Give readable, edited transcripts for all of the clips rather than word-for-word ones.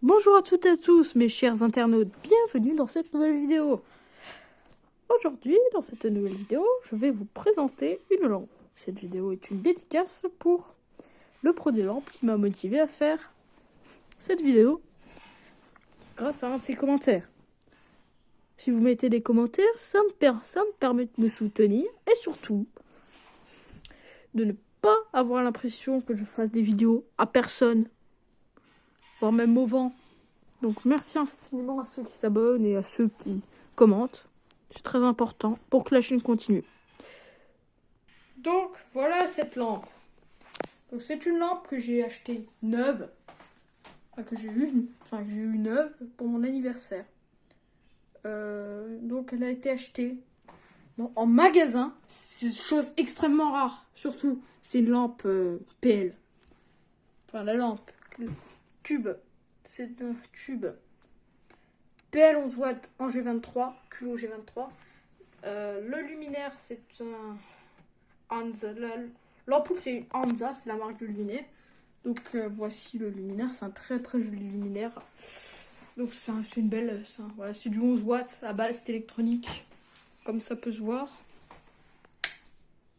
Bonjour à toutes et à tous mes chers internautes, bienvenue dans cette nouvelle vidéo. Aujourd'hui, dans cette nouvelle vidéo, je vais vous présenter une lampe. Cette vidéo est une dédicace pour le pro des lampes qui m'a motivé à faire cette vidéo grâce à un de ses commentaires. Si vous mettez des commentaires, ça me permet de me soutenir et surtout de ne pas avoir l'impression que je fasse des vidéos à personne, voire même au vent. Donc merci infiniment à ceux qui s'abonnent et à ceux qui commentent. C'est très important pour que la chaîne continue. Donc voilà cette lampe. Donc c'est une lampe que j'ai achetée neuve. Que j'ai eu neuve pour mon anniversaire. Donc elle a été achetée en magasin. C'est une chose extrêmement rare. Surtout, c'est une lampe PL. Enfin la lampe. Le tube. C'est un tube. PL 11 watts en G23, culot G23. Le luminaire, c'est un Hansa. L'ampoule, c'est une Hansa, c'est la marque du luminaire. Donc voici le luminaire, c'est un très très joli luminaire. Donc c'est une belle, voilà, c'est du 11 watts à ballast électronique, comme ça peut se voir.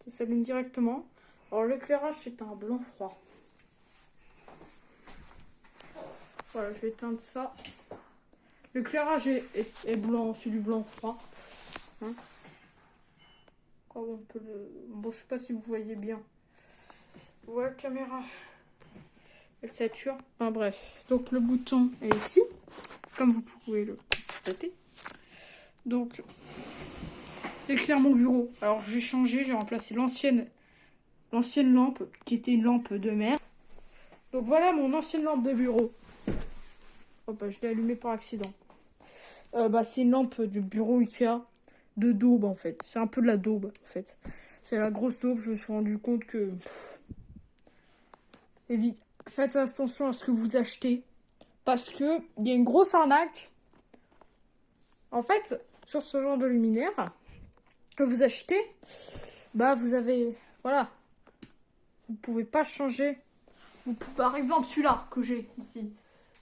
Ça s'allume directement. Alors l'éclairage, c'est un blanc froid. Voilà, je vais éteindre ça. L'éclairage est blanc, c'est du blanc froid. Hein, bon, je sais pas si vous voyez bien. Voilà la caméra. Elle sature. Enfin bref. Donc le bouton est ici. Comme vous pouvez le constater. Donc, j'éclaire mon bureau. Alors j'ai changé, j'ai remplacé l'ancienne lampe qui était une lampe de mer. Donc voilà mon ancienne lampe de bureau. Oh bah je l'ai allumée par accident. C'est une lampe du bureau Ikea de daube en fait. C'est un peu de la daube en fait. C'est la grosse daube, je me suis rendu compte que... Faites attention à ce que vous achetez. Parce que il y a une grosse arnaque. En fait, sur ce genre de luminaire que vous achetez, vous avez... Voilà. Vous pouvez pas changer. Par exemple, celui-là que j'ai ici.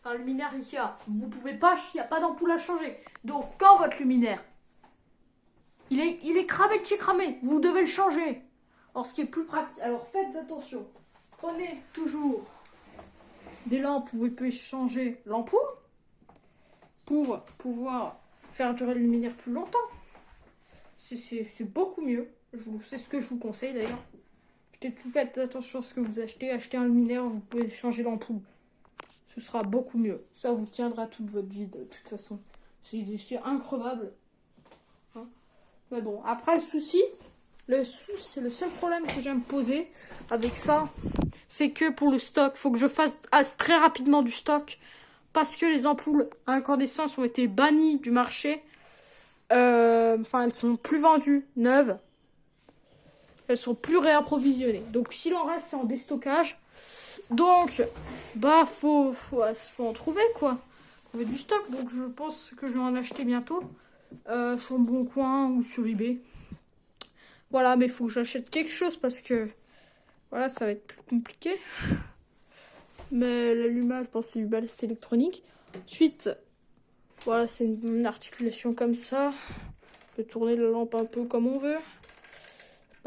Un luminaire Ikea. Vous pouvez pas... Il n'y a pas d'ampoule à changer. Donc, quand votre luminaire... Il est cramé de chez cramé. Vous devez le changer. Alors, ce qui est plus pratique... Alors, faites attention. Prenez toujours des lampes où vous pouvez changer l'ampoule pour pouvoir faire durer le luminaire plus longtemps. C'est beaucoup mieux. C'est ce que je vous conseille d'ailleurs. Faites attention à ce que vous achetez. Achetez un luminaire, vous pouvez changer l'ampoule. Ce sera beaucoup mieux. Ça vous tiendra toute votre vie de toute façon. C'est increvable. Hein, mais bon, après le seul problème que j'ai à me poser avec ça, c'est que pour le stock, il faut que je fasse très rapidement du stock. Parce que les ampoules à incandescence ont été bannies du marché. Elles sont plus vendues neuves. Elles sont plus réapprovisionnées. Donc s'il en reste, c'est en déstockage. Donc, faut en trouver quoi. Trouver du stock. Donc je pense que je vais en acheter bientôt. Sur Bon Coin ou sur eBay. Voilà, mais il faut que j'achète quelque chose parce que voilà, ça va être plus compliqué. Mais l'allumage, je pense que c'est du ballast électronique. Ensuite, voilà, c'est une articulation comme ça. On peut tourner la lampe un peu comme on veut.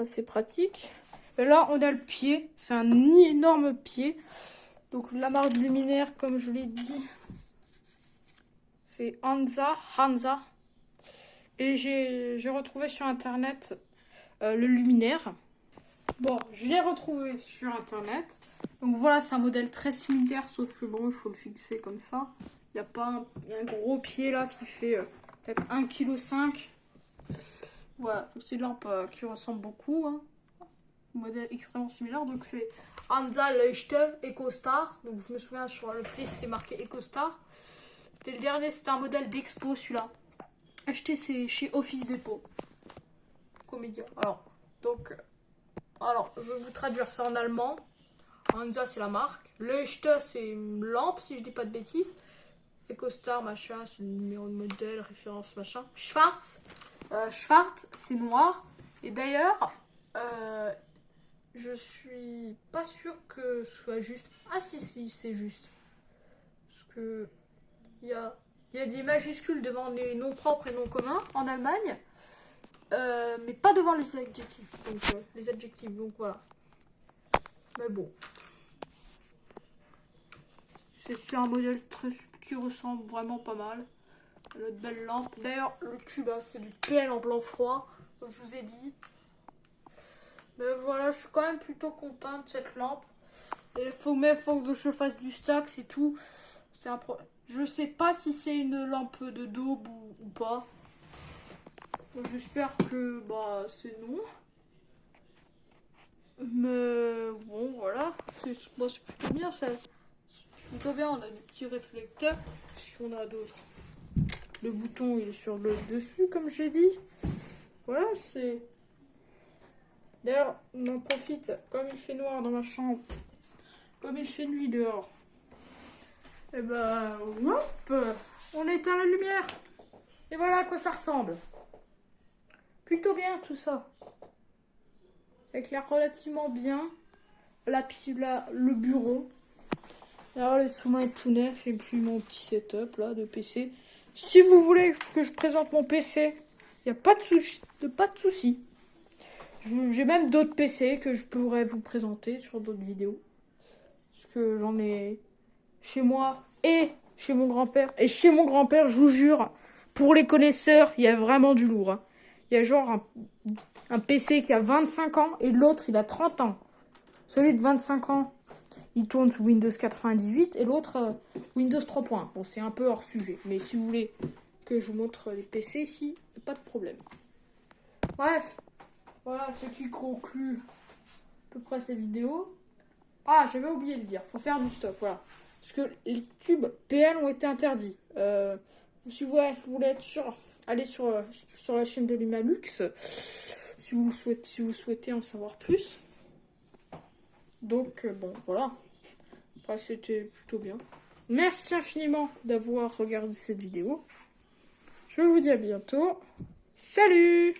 C'est pratique. Et là, on a le pied. C'est un énorme pied. Donc, la marque du luminaire, comme je l'ai dit, c'est Hansa. Et j'ai retrouvé sur Internet le luminaire. Bon, je l'ai retrouvé sur Internet. Donc, voilà, c'est un modèle très similaire, sauf que bon, il faut le fixer comme ça. Il y a un gros pied là qui fait peut-être 1,5 kg. Voilà, c'est une lampe qui ressemble beaucoup. Hein. Modèle extrêmement similaire. Donc c'est Hansa Leuchte EcoStar. Donc je me souviens sur le prix c'était marqué EcoStar. C'était le dernier, c'était un modèle d'expo celui-là. Acheté c'est chez Office Depot. Comédien. Alors, je vais vous traduire ça en allemand. Hansa c'est la marque. Leuchte c'est une lampe si je dis pas de bêtises. EcoStar machin, c'est le numéro de modèle, référence machin. Schwarz c'est noir. Et d'ailleurs, je suis pas sûre que ce soit juste. Ah si, c'est juste. Parce que Il y a des majuscules devant les noms propres et noms communs en Allemagne, mais pas devant les adjectifs. Donc voilà. Mais bon. C'est sur un modèle qui ressemble vraiment pas mal. Notre belle lampe. D'ailleurs, le tube, hein, c'est du PL en blanc froid, comme je vous ai dit. Mais voilà, je suis quand même plutôt contente de cette lampe. Et faut que je fasse du stock, c'est tout. C'est un problème. Je sais pas si c'est une lampe de daube ou pas. J'espère que c'est non. Mais bon, voilà. C'est plutôt bien ça. C'est plutôt bien, on a des petits réflecteurs. Si on a d'autres. Le bouton il est sur le dessus, comme j'ai dit. Voilà, c'est. D'ailleurs, on en profite. Comme il fait noir dans ma chambre, comme il fait nuit dehors, et hop, on éteint la lumière. Et voilà à quoi ça ressemble. Plutôt bien tout ça. Ça éclaire relativement bien. Le bureau. Alors le sous-main est tout neuf et puis mon petit setup là de PC. Si vous voulez que je présente mon PC, il n'y a pas de souci. J'ai même d'autres PC que je pourrais vous présenter sur d'autres vidéos. Parce que j'en ai chez moi et chez mon grand-père. Et chez mon grand-père, je vous jure, pour les connaisseurs, il y a vraiment du lourd. Hein. Il y a genre un PC qui a 25 ans et l'autre, il a 30 ans. Celui de 25 ans, il tourne sous Windows 98 et l'autre, Windows 3.1. Bon, c'est un peu hors sujet. Mais si vous voulez que je vous montre les PC ici, pas de problème. Bref, voilà ce qui conclut à peu près cette vidéo. Ah, j'avais oublié de dire, faut faire du stock, voilà. Parce que les tubes PL ont été interdits. Si vous voulez être sûr, allez sur la chaîne de Lumalux, si vous souhaitez en savoir plus. Donc, bon, voilà. Après, c'était plutôt bien. Merci infiniment d'avoir regardé cette vidéo. Je vous dis à bientôt. Salut!